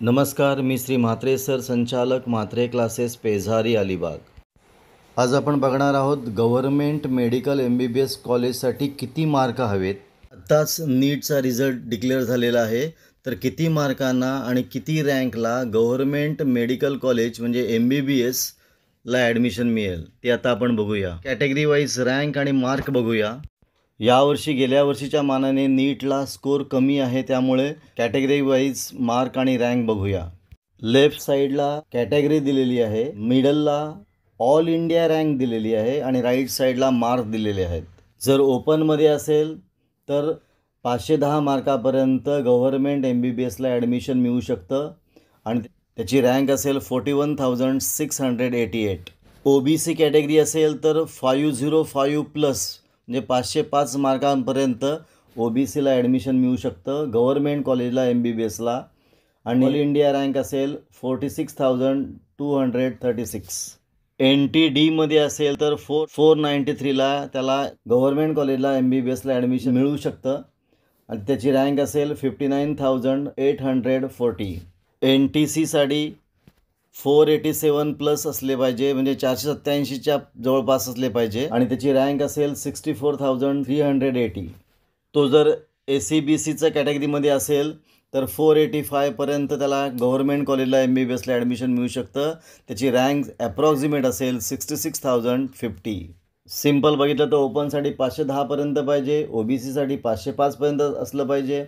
नमस्कार, मी श्री म्हात्रे सर, संचालक म्हात्रे क्लासेस, पेझारी, अलिबाग। आज आपण बघणार आहोत गव्हर्मेंट मेडिकल MBBS कॉलेजसाठी किती मार्क हवेत। आत्ताच नीटचा रिझल्ट डिक्लेअर झालेला आहे, तर किती मार्कांना आणि किती रँकला गव्हर्मेंट मेडिकल कॉलेज म्हणजे MBBS ला ॲडमिशन मिळेल ते आता आपण बघूया। कॅटेगरी वाईज रँक आणि मार्क बघूया। यावर्षी गेल्या वर्षीच्या मानाने नीटला स्कोर कमी आहे, त्यामुळे कॅटेगरी वाईज मार्क आणि रँक बघूया। लेफ्ट साईडला कॅटेगरी दिलेली आहे, मिडलला ऑल इंडिया रँक दिलेली आहे आणि राईट साईडला मार्क दिलेले आहेत। जर ओपनमध्ये असेल तर 510 मार्कापर्यंत गव्हर्मेंट MBBSला ॲडमिशन मिळू शकतं आणि त्याची रँक असेल 41,688। OBC कॅटेगरी असेल तर 505+ म्हणजे 505 मार्कांपर्यंत OBCला ॲडमिशन मिळू शकतं गव्हर्मेंट कॉलेजला MBBSला आणि ऑल इंडिया रँक असेल 46,236। NTDमध्ये असेल तर 493ला त्याला गव्हर्मेंट कॉलेजला MBBSला ॲडमिशन मिळू शकतं आणि त्याची रँक असेल 59,840। NTCसाठी 487+ असले पाहिजे, म्हणजे 487च्या जवळपास असले पाहिजे आणि त्याची रँक असेल 64,380। तो जर ACBCच्या कॅटेगरीमध्ये असेल तर 485पर्यंत त्याला गव्हर्मेंट कॉलेजला MBBSला ॲडमिशन मिळू शकतं। त्याची रँक ॲप्रॉक्सिमेट असेल 66,050। सिम्पल बघितलं तर ओपनसाठी 510पर्यंत पाहिजे, OBCसाठी 505पर्यंत असलं पाहिजे,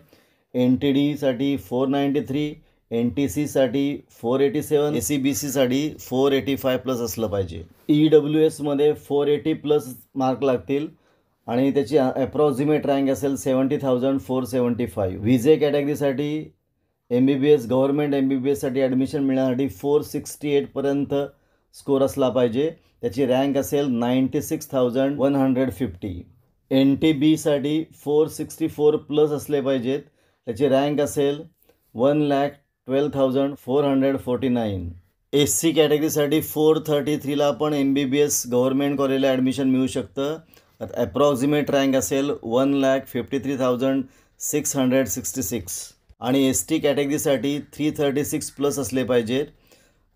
NTDसाठी 493, NTCसाठी 487, ACBCसाठी 485+ असलं पाहिजे। EWSमध्ये 480+ मार्क लागतील आणि त्याची ॲप्रॉक्सिमेट रँक असेल 70,475। VJ कॅटेगरीसाठी MBBS गव्हर्मेंट MBBSसाठी ॲडमिशन मिळण्यासाठी 468पर्यंत स्कोर असला पाहिजे, त्याची रँक असेल 96,150। NTBसाठी 464+ असले पाहिजेत, त्याची रँक असेल 1,12,449। SC कॅटेगरीसाठी 433ला पण MBBS गव्हर्मेंट कॉलेजला ॲडमिशन मिळू शकतं, ॲप्रॉक्सिमेट रँक असेल 1,53,666 आणि ST कॅटेगरीसाठी 336+ असले पाहिजेत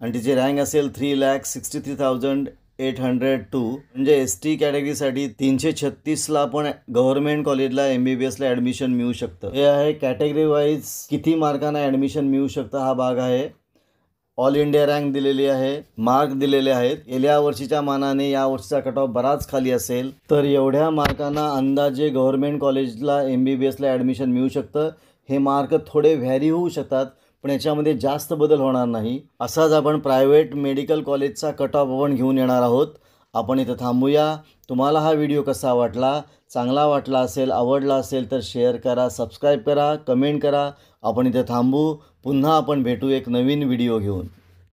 आणि तिची रँक असेल 3,63,802। म्हणजे ST कॅटेगरीसाठी 336ला पण गव्हर्मेंट कॉलेजला MBBSला ॲडमिशन मिळू शकतं। हे आहे कॅटेगरी वाईज किती मार्कांना ॲडमिशन मिळू शकतं हा भाग आहे। ऑल इंडिया रँक दिलेली आहे, मार्क दिलेले आहेत। गेल्या वर्षीच्या मानाने या वर्षीचा कट ऑफ बराच खाली असेल, तर एवढ्या मार्कांना अंदाजे गव्हर्मेंट कॉलेजला MBBSला ॲडमिशन मिळू शकतं। हे मार्क थोडे व्हॅरी होऊ शकतात, पण याच्यामध्ये जास्त बदल होणार नाही। असाच आपण प्रायव्हेट मेडिकल कॉलेजचा कट ऑफ आपण घेऊन येणार आहोत। आपण इथं थांबूया। तुम्हाला हा व्हिडिओ कसा वाटला, चांगला वाटला असेल, आवडला असेल तर शेअर करा, सबस्क्राईब करा, कमेंट करा। आपण इथे थांबू, पुन्हा आपण भेटू एक नवीन व्हिडिओ घेऊन।